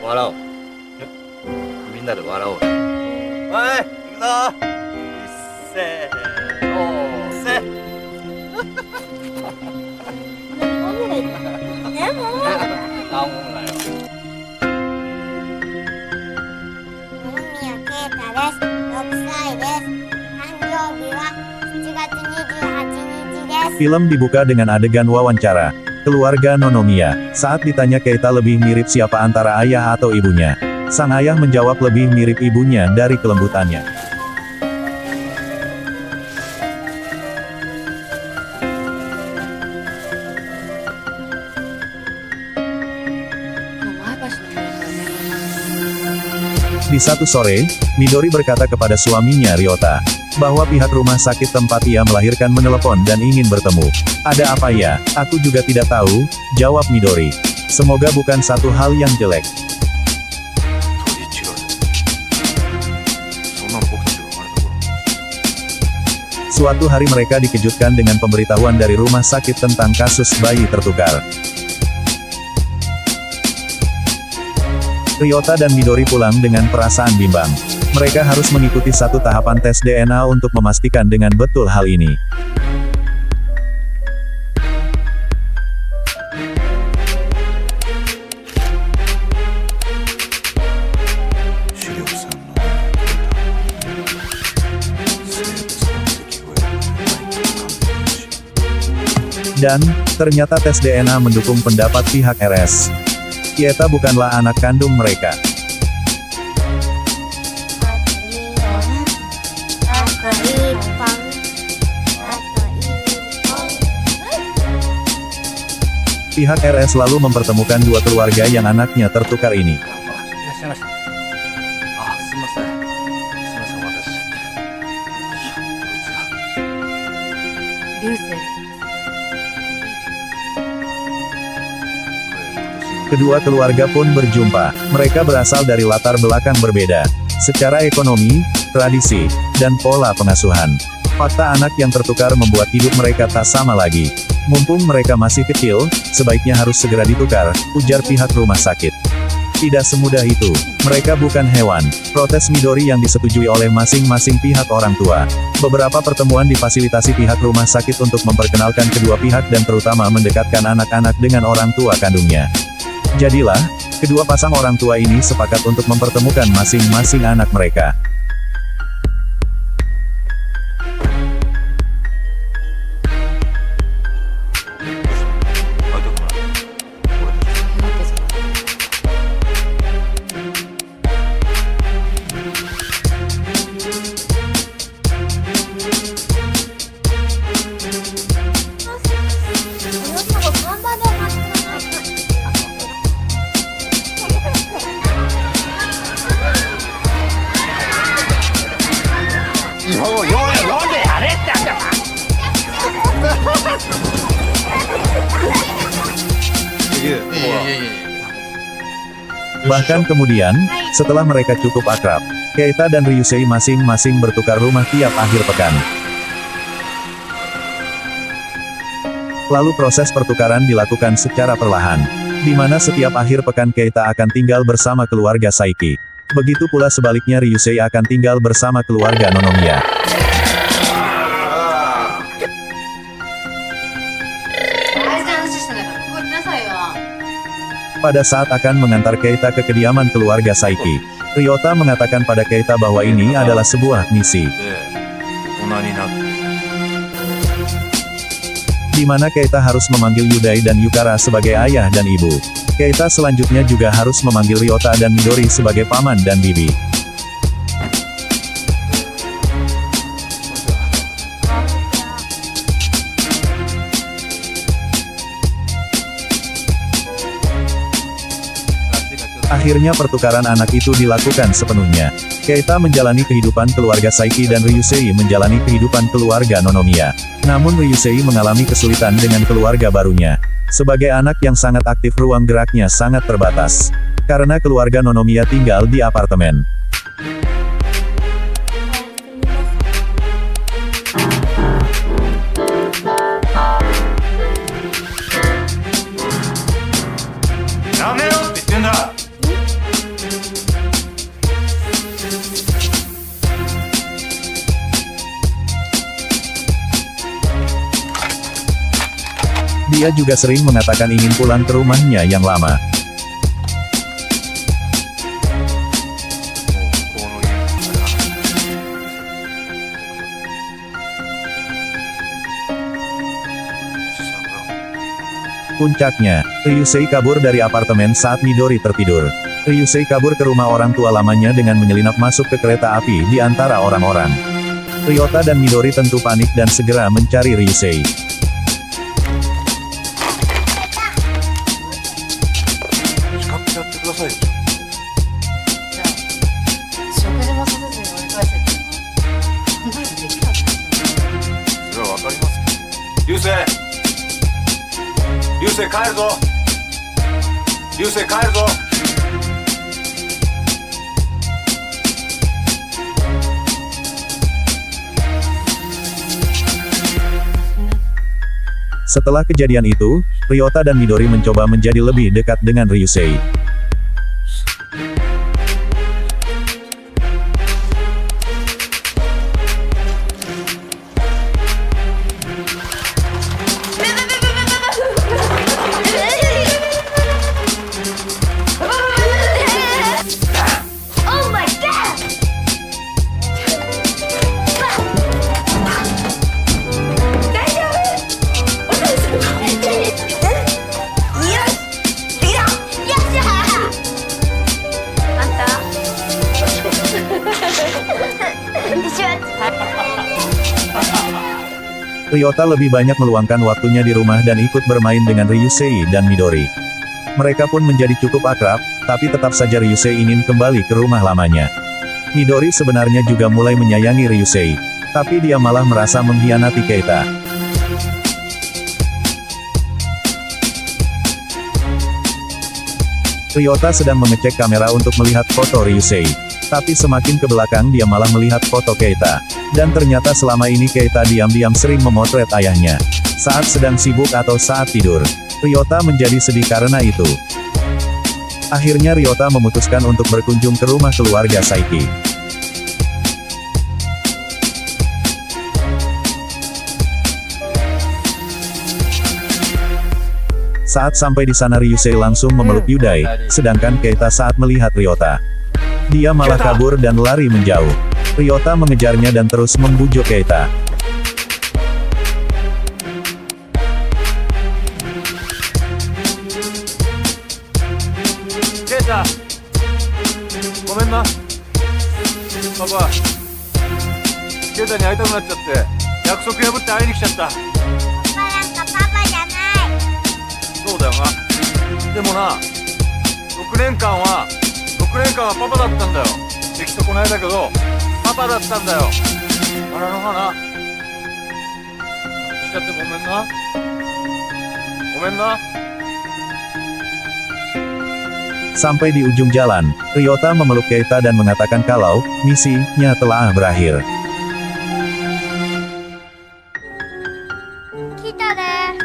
笑おう。みんなで笑おう。おい、行くぞ。いっせーのせ。あ、もうだよ。二宮啓太です。6歳です。誕生日は7月28日です。Film dibuka dengan adegan wawancara. Keluarga Nonomiya. Saat ditanya Keita lebih mirip siapa antara ayah atau ibunya. Sang ayah menjawab lebih mirip ibunya dari kelembutannya. Di satu sore, Midori berkata kepada suaminya Ryota, bahwa pihak rumah sakit tempat ia melahirkan menelepon dan ingin bertemu. Ada apa ya? Aku juga tidak tahu, jawab Midori. Semoga bukan satu hal yang jelek. Suatu hari mereka dikejutkan dengan pemberitahuan dari rumah sakit tentang kasus bayi tertukar. Ryota dan Midori pulang dengan perasaan bimbang. Mereka harus mengikuti satu tahapan tes DNA untuk memastikan dengan betul hal ini. Dan, ternyata tes DNA mendukung pendapat pihak RS. Keita bukanlah anak kandung mereka. Pihak RS selalu mempertemukan dua keluarga yang anaknya tertukar ini. Kedua keluarga pun berjumpa. Mereka berasal dari latar belakang berbeda. Secara ekonomi, tradisi, dan pola pengasuhan. Fakta anak yang tertukar membuat hidup mereka tak sama lagi. Mumpung mereka masih kecil, sebaiknya harus segera ditukar, ujar pihak rumah sakit. Tidak semudah itu. Mereka bukan hewan. Protes Midori yang disetujui oleh masing-masing pihak orang tua. Beberapa pertemuan difasilitasi pihak rumah sakit untuk memperkenalkan kedua pihak dan terutama mendekatkan anak-anak dengan orang tua kandungnya. Jadilah, kedua pasang orang tua ini sepakat untuk mempertemukan masing-masing anak mereka. Bahkan kemudian, setelah mereka cukup akrab, Keita dan Ryusei masing-masing bertukar rumah tiap akhir pekan. Lalu proses pertukaran dilakukan secara perlahan, di mana setiap akhir pekan Keita akan tinggal bersama keluarga Saiki. Begitu pula sebaliknya Ryusei akan tinggal bersama keluarga Nonomiya. Pada saat akan mengantar Keita ke kediaman keluarga Saiki, Ryota mengatakan pada Keita bahwa ini adalah sebuah misi. Di mana Keita harus memanggil Yudai dan Yukara sebagai ayah dan ibu. Keita selanjutnya juga harus memanggil Ryota dan Midori sebagai paman dan bibi. Akhirnya pertukaran anak itu dilakukan sepenuhnya. Keita menjalani kehidupan keluarga Saiki dan Ryusei menjalani kehidupan keluarga Nonomiya. Namun Ryusei mengalami kesulitan dengan keluarga barunya. Sebagai anak yang sangat aktif ruang geraknya sangat terbatas. Karena keluarga Nonomiya tinggal di apartemen. Dia juga sering mengatakan ingin pulang ke rumahnya yang lama. この家あれだね。 Puncaknya, Ryusei kabur dari apartemen saat Midori tertidur. Ryusei kabur ke rumah orang tua lamanya dengan menyelinap masuk ke kereta api di antara orang-orang. Ryota dan Midori tentu panik dan segera mencari Ryusei. 叱ってやってくださいよ。じゃあ食事もさせずに追い返せっていうのは考えるべきだったんですよ。それはわかりますけど。流星流星帰るぞ流星帰るぞ Setelah kejadian itu, Ryota dan Midori mencoba menjadi lebih dekat dengan Ryusei. Oh my god! Ryota lebih banyak meluangkan waktunya di rumah dan ikut bermain dengan Ryusei dan Midori. Mereka pun menjadi cukup akrab, tapi tetap saja Ryusei ingin kembali ke rumah lamanya. Midori sebenarnya juga mulai menyayangi Ryusei, tapi dia malah merasa mengkhianati Keita. Ryota sedang mengecek kamera untuk melihat foto Ryusei. Tapi semakin ke belakang dia malah melihat foto Keita. Dan ternyata selama ini Keita diam-diam sering memotret ayahnya. Saat sedang sibuk atau saat tidur. Ryota menjadi sedih karena itu. Akhirnya Ryota memutuskan untuk berkunjung ke rumah keluarga Saiki. Saat sampai di sana Ryusei langsung memeluk Yudai, sedangkan Keita saat melihat Ryota. Dia malah kabur dan lari menjauh. Ryota mengejarnya dan terus membujuk Keita. Keita ごめんなパパケイタに会いたくなっちゃって約束破って会いに来ちゃった Papaなんかパパじゃない。そうだよなでもな6年間はパパだったんだよ出来損ないだけどパパだったんだよあらの花しちゃってごめんなごめんな Sampai di ujung jalan, Ryota memeluk Keita dan mengatakan kalau misinya telah berakhir. 来たで。